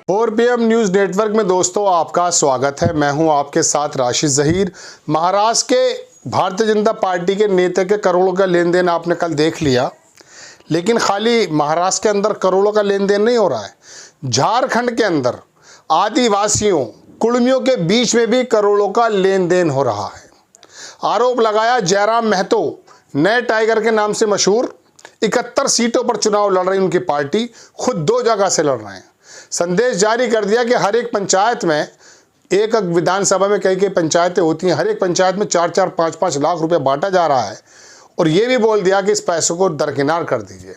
और PM news network में दोस्तों आपका स्वागत है। मैं हूं आपके साथ राशिद ज़हीर। महाराष्ट्र के भारतीय जनता पार्टी के नेता के करोड़ों का लेन देन आपने कल देख लिया, लेकिन खाली महाराष्ट्र के अंदर करोड़ों का लेन देन नहीं हो रहा है। झारखंड के अंदर आदिवासियों कुड़मियों के बीच में भी करोड़ों का लेन देन हो रहा है। आरोप लगाया जयराम महतो नए टाइगर के नाम से मशहूर 71 सीटों पर चुनाव लड़ रही उनकी पार्टी, खुद 2 जगह से लड़ रहे हैं। संदेश जारी कर दिया कि हर एक पंचायत में, एक विधानसभा में कई पंचायतें होती हैं, हर एक पंचायत में 4-4, 5-5 लाख रुपए बांटा जा रहा है। और ये भी बोल दिया कि इस पैसों को दरकिनार कर दीजिए।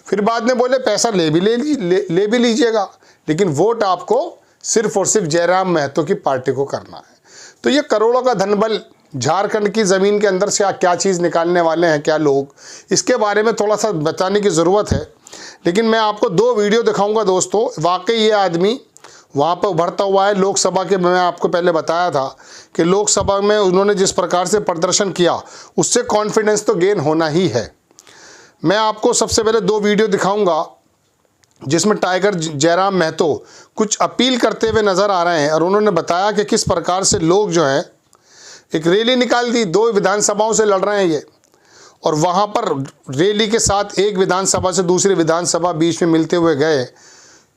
फिर बाद में बोले पैसा ले भी लीजिएगा, लेकिन वोट आपको सिर्फ और सिर्फ जयराम महतो की पार्टी को करना है। तो ये करोड़ों का धनबल झारखंड की ज़मीन के अंदर से क्या चीज़ निकालने वाले हैं क्या लोग, इसके बारे में थोड़ा सा बताने की ज़रूरत है। लेकिन मैं आपको 2 वीडियो दिखाऊंगा दोस्तों। वाकई ये आदमी वहाँ पर उभरता हुआ है। लोकसभा के, मैं आपको पहले बताया था कि लोकसभा में उन्होंने जिस प्रकार से प्रदर्शन किया उससे कॉन्फिडेंस तो गेन होना ही है। मैं आपको सबसे पहले 2 वीडियो दिखाऊंगा जिसमें टाइगर जयराम महतो कुछ अपील करते हुए नज़र आ रहे हैं। और उन्होंने बताया कि किस प्रकार से लोग जो हैं एक रैली निकाल दी, 2 विधानसभाओं से लड़ रहे हैं ये, और वहाँ पर रैली के साथ एक विधानसभा से दूसरी विधानसभा बीच में मिलते हुए गए।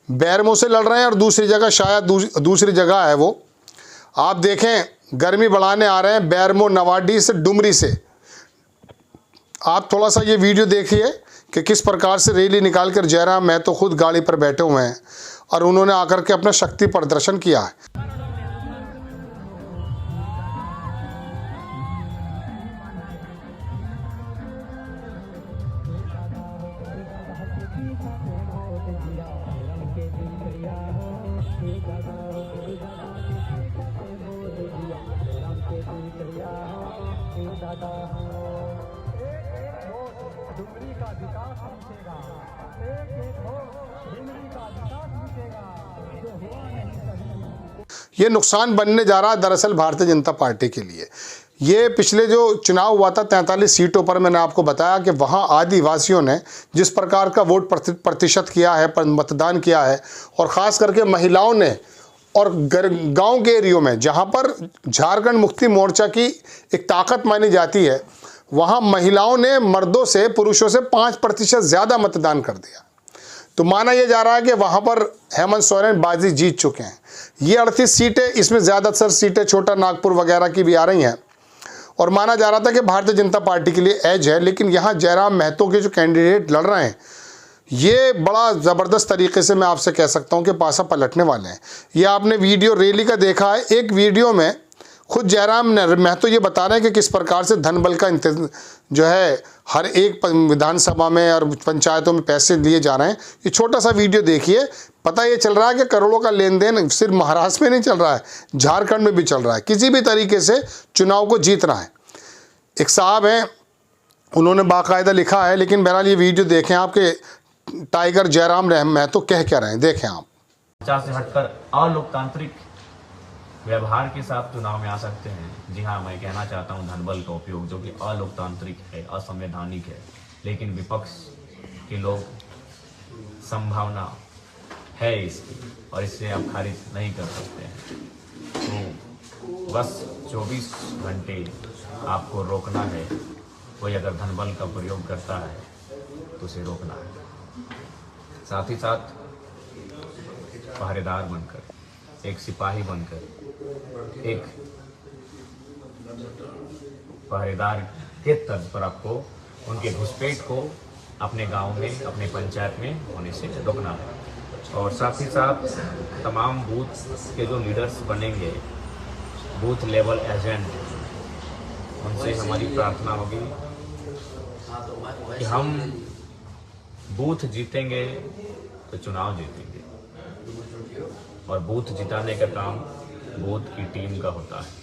बैरमो से लड़ रहे हैं और दूसरी जगह शायद दूसरी जगह है वो, आप देखें, गर्मी बढ़ाने आ रहे हैं बैरमो नवाडी से, डुमरी से। आप थोड़ा सा ये वीडियो देखिए कि किस प्रकार से रैली निकाल कर जयराम महतो खुद गाड़ी पर बैठे हुए हैं और उन्होंने आकर के अपना शक्ति प्रदर्शन किया है। ये नुकसान बनने जा रहा है दरअसल भारतीय जनता पार्टी के लिए। ये पिछले जो चुनाव हुआ था 43 सीटों पर, मैंने आपको बताया कि वहाँ आदिवासियों ने जिस प्रकार का वोट प्रतिशत किया है, मतदान किया है, और ख़ास करके महिलाओं ने, और गांव के एरियो में जहाँ पर झारखंड मुक्ति मोर्चा की एक ताकत मानी जाती है, वहाँ महिलाओं ने मर्दों से, पुरुषों से 5% ज़्यादा मतदान कर दिया। तो माना यह जा रहा है कि वहाँ पर हेमंत सोरेन बाजी जीत चुके हैं। ये 38 सीटें, इसमें ज़्यादातर सीटें छोटा नागपुर वगैरह की भी आ रही हैं, और माना जा रहा था कि भारतीय जनता पार्टी के लिए एज है। लेकिन यहाँ जयराम महतो के जो कैंडिडेट लड़ रहे हैं, ये बड़ा ज़बरदस्त तरीके से मैं आपसे कह सकता हूँ कि पासा पलटने वाले हैं। ये आपने वीडियो रैली का देखा है। एक वीडियो में खुद जयराम महतो ये बता रहे हैं कि किस प्रकार से धन बल का जो है हर एक विधानसभा में और पंचायतों में पैसे लिए जा रहे हैं। ये छोटा सा वीडियो देखिए, पता ये चल रहा है कि करोड़ों का लेन देन सिर्फ महाराष्ट्र में नहीं चल रहा है, झारखंड में भी चल रहा है। किसी भी तरीके से चुनाव को जीतना है। एक साहब हैं, उन्होंने बाकायदा लिखा है, लेकिन बहरहाल ये वीडियो देखें आपके टाइगर जयराम महतो कह क्या रहे हैं, देखें आप। से हटकर अलोकतांत्रिक व्यवहार के साथ चुनाव में आ सकते हैं। जी हाँ, मैं कहना चाहता हूँ धनबल का उपयोग जो कि अलोकतांत्रिक है, असंवैधानिक है, लेकिन विपक्ष के लोग संभावना है इसकी, और इससे आप खारिज नहीं कर सकते हैं। तो बस 24 घंटे आपको रोकना है। कोई अगर धनबल का प्रयोग करता है तो उसे रोकना है। साथ ही साथ पहरेदार बनकर, एक सिपाही बनकर, एक पहरेदार के तर्ज पर आपको उनके घुसपैठ को अपने गांव में, अपने पंचायत में होने से रोकना है। और साथ ही साथ तमाम बूथ के जो लीडर्स बनेंगे, बूथ लेवल एजेंट, उनसे हमारी प्रार्थना होगी कि हम बूथ जीतेंगे तो चुनाव जीतेंगे, और बूथ जिताने का काम बूथ की टीम का होता है।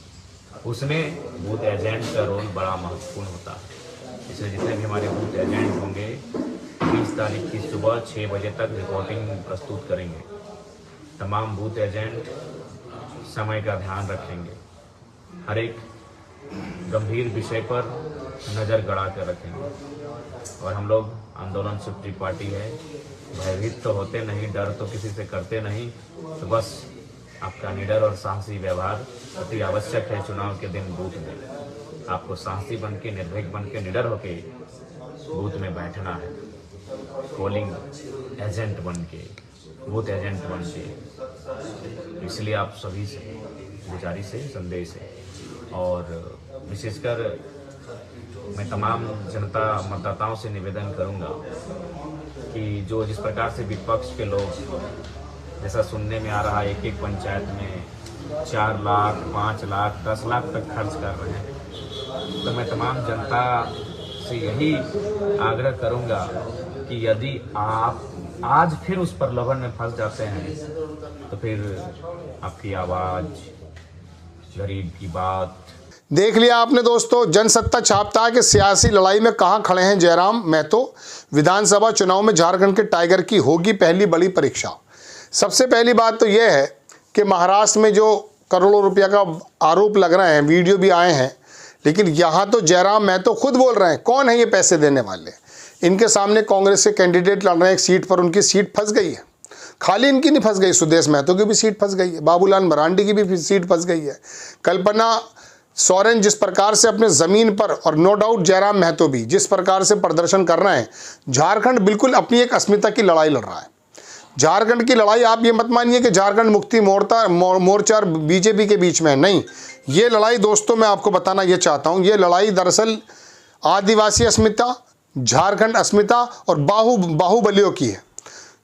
उसमें बूथ एजेंट का रोल बड़ा महत्वपूर्ण होता है। इसलिए जितने भी हमारे बूथ एजेंट होंगे 20 तारीख की सुबह 6 बजे तक रिपोर्टिंग प्रस्तुत करेंगे। तमाम बूथ एजेंट समय का ध्यान रखेंगे, हर एक गंभीर विषय पर नज़र गड़ा कर रखेंगे। और हम लोग आंदोलन से उठी पार्टी है, भयभीत तो होते नहीं, डर तो किसी से करते नहीं। तो बस आपका निडर और साहसी व्यवहार अति आवश्यक है। चुनाव के दिन बूथ में आपको साहसी बन के, निर्भीक बन के, निडर होके बूथ में बैठना है, पोलिंग एजेंट बन के, बूथ एजेंट बन के। इसलिए आप सभी से गुजारिश है, संदेश है। और विशेषकर मैं तमाम जनता मतदाताओं से निवेदन करूंगा कि जो जिस प्रकार से विपक्ष के लोग, जैसा सुनने में आ रहा है, एक पंचायत में 4 लाख, 5 लाख, 10 लाख तक खर्च कर रहे हैं, तो मैं तमाम जनता से यही आग्रह करूंगा कि यदि आप आज फिर उस प्रलोभन में फंस जाते हैं तो फिर आपकी आवाज़, गरीब की बात। देख लिया आपने दोस्तों, जनसत्ता छापता है कि सियासी लड़ाई में कहां खड़े हैं जयराम महतो। विधानसभा चुनाव में झारखंड के टाइगर की होगी पहली बड़ी परीक्षा। सबसे पहली बात तो यह है कि महाराष्ट्र में जो करोड़ों रुपया का आरोप लग रहे हैं, वीडियो भी आए हैं, लेकिन यहां तो जयराम महतो खुद बोल रहे हैं कौन है ये पैसे देने वाले। इनके सामने कांग्रेस के कैंडिडेट लड़ रहे हैं एक सीट पर, उनकी सीट फंस गई है। खाली इनकी नहीं फंस गई, सुदेश महतो की भी सीट फंस गई है, बाबूलाल मरांडी की भी सीट फंस गई है, कल्पना सोरेन जिस प्रकार से अपने ज़मीन पर, और नो डाउट जयराम महतो भी जिस प्रकार से प्रदर्शन कर रहे हैं, झारखंड बिल्कुल अपनी एक अस्मिता की लड़ाई लड़ रहा है। झारखंड की लड़ाई आप ये मत मानिए कि झारखंड मुक्ति मोर्चा और बीजेपी के बीच में है, नहीं। ये लड़ाई दोस्तों मैं आपको बताना ये चाहता हूँ, ये लड़ाई दरअसल आदिवासी अस्मिता, झारखंड अस्मिता और बाहुबलियों की है।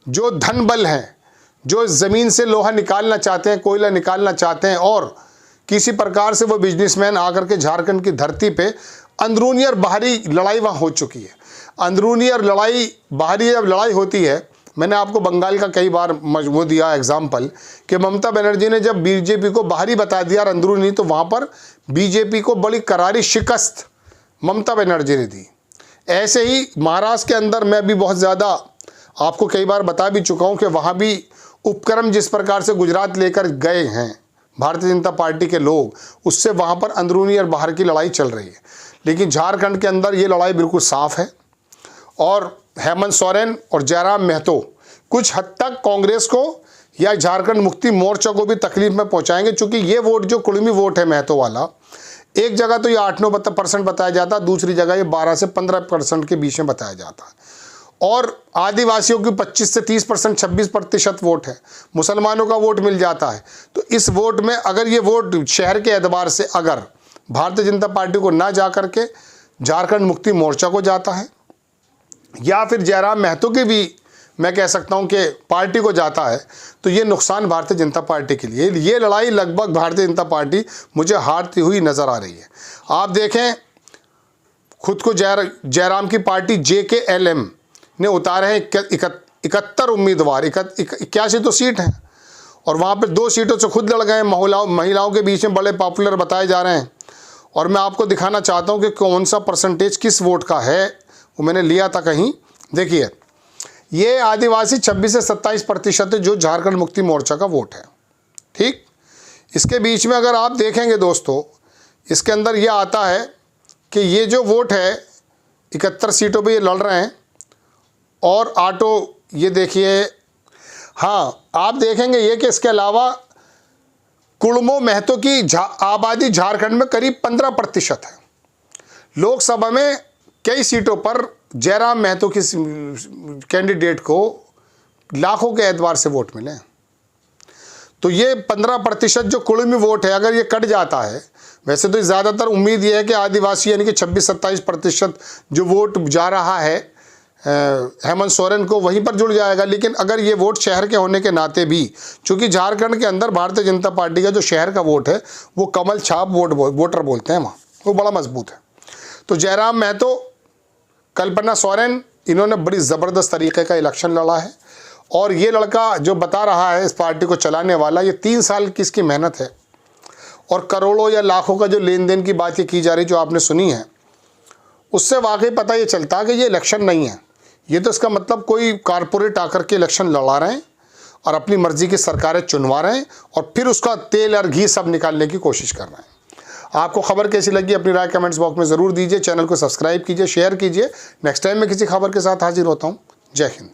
जो धन बल हैं, जो ज़मीन से लोहा निकालना चाहते हैं, कोयला निकालना चाहते हैं, और किसी प्रकार से वो बिजनेसमैन आकर के झारखंड की धरती पे अंदरूनी और बाहरी लड़ाई वहाँ हो चुकी है। अंदरूनी और बाहरी जब लड़ाई होती है, मैंने आपको बंगाल का कई बार वो दिया एग्जाम्पल कि ममता बनर्जी ने जब बीजेपी को बाहरी बता दिया और अंदरूनी, तो वहाँ पर बीजेपी को बड़ी करारी शिकस्त ममता बनर्जी ने दी। ऐसे ही महाराष्ट्र के अंदर मैं भी बहुत ज़्यादा आपको कई बार बता भी चुका हूँ कि वहाँ भी उपक्रम जिस प्रकार से गुजरात लेकर गए हैं भारतीय जनता पार्टी के लोग, उससे वहाँ पर अंदरूनी और बाहर की लड़ाई चल रही है। लेकिन झारखंड के अंदर ये लड़ाई बिल्कुल साफ है, और हेमंत सोरेन और जयराम महतो कुछ हद तक कांग्रेस को या झारखंड मुक्ति मोर्चा को भी तकलीफ में पहुंचाएंगे, क्योंकि ये वोट जो कुड़मी वोट है महतो वाला, एक जगह तो ये 8-9% बताया जाता है, दूसरी जगह ये 12 से 15% के बीच में बताया जाता है। और आदिवासियों की 25 से 30%, 26% वोट है, मुसलमानों का वोट मिल जाता है। तो इस वोट में अगर ये वोट शहर के एतबार से अगर भारतीय जनता पार्टी को ना जा करके झारखंड मुक्ति मोर्चा को जाता है, या फिर जयराम महतो की भी मैं कह सकता हूं कि पार्टी को जाता है, तो ये नुकसान भारतीय जनता पार्टी के लिए। ये लड़ाई लगभग भारतीय जनता पार्टी मुझे हारती हुई नज़र आ रही है। आप देखें, खुद को जयराम की पार्टी JKLM ने उतारे हैं 71 उम्मीदवार, 81 तो सीट हैं, और वहाँ पर 2 सीटों से खुद लड़ गए हैं। महिलाओं के बीच में बड़े पॉपुलर बताए जा रहे हैं। और मैं आपको दिखाना चाहता हूँ कि कौन सा परसेंटेज किस वोट का है, वो मैंने लिया था कहीं। देखिए, ये आदिवासी 26 से 27% है जो झारखंड मुक्ति मोर्चा का वोट है, ठीक। इसके बीच में अगर आप देखेंगे दोस्तों, इसके अंदर ये आता है कि ये जो वोट है 71 सीटों पे ये लड़ रहे हैं। और ऑटो, ये देखिए, हाँ आप देखेंगे ये कि इसके अलावा कुड़मो महतो की आबादी झारखंड में करीब 15% है। लोकसभा में कई सीटों पर जयराम महतो की कैंडिडेट को लाखों के एतबार से वोट मिले। तो ये 15% जो कुड़मी वोट है, अगर ये कट जाता है, वैसे तो ज़्यादातर उम्मीद ये है कि आदिवासी यानी कि 26-27% जो वोट जा रहा है हेमंत सोरेन को, वहीं पर जुड़ जाएगा। लेकिन अगर ये वोट शहर के होने के नाते भी, चूँकि झारखंड के अंदर भारतीय जनता पार्टी का जो शहर का वोट है वो कमल छाप वोटर बोलते हैं वहाँ, वो बड़ा मजबूत है। तो जयराम महतो, कल्पना सोरेन, इन्होंने बड़ी ज़बरदस्त तरीके का इलेक्शन लड़ा है। और ये लड़का जो बता रहा है इस पार्टी को चलाने वाला, ये 3 साल की इसकी मेहनत है, और करोड़ों या लाखों का जो लेन देन की बात ये की जा रही जो आपने सुनी है, उससे वाकई पता ये चलता है कि ये इलेक्शन नहीं है। ये तो इसका मतलब कोई कारपोरेट आकर के इलेक्शन लड़ा रहे हैं और अपनी मर्जी की सरकारें चुनवा रहे हैं, और फिर उसका तेल और घी सब निकालने की कोशिश कर रहे हैं। आपको खबर कैसी लगी अपनी राय कमेंट्स बॉक्स में ज़रूर दीजिए। चैनल को सब्सक्राइब कीजिए, शेयर कीजिए। नेक्स्ट टाइम मैं किसी खबर के साथ हाजिर होता हूँ। जय हिंद।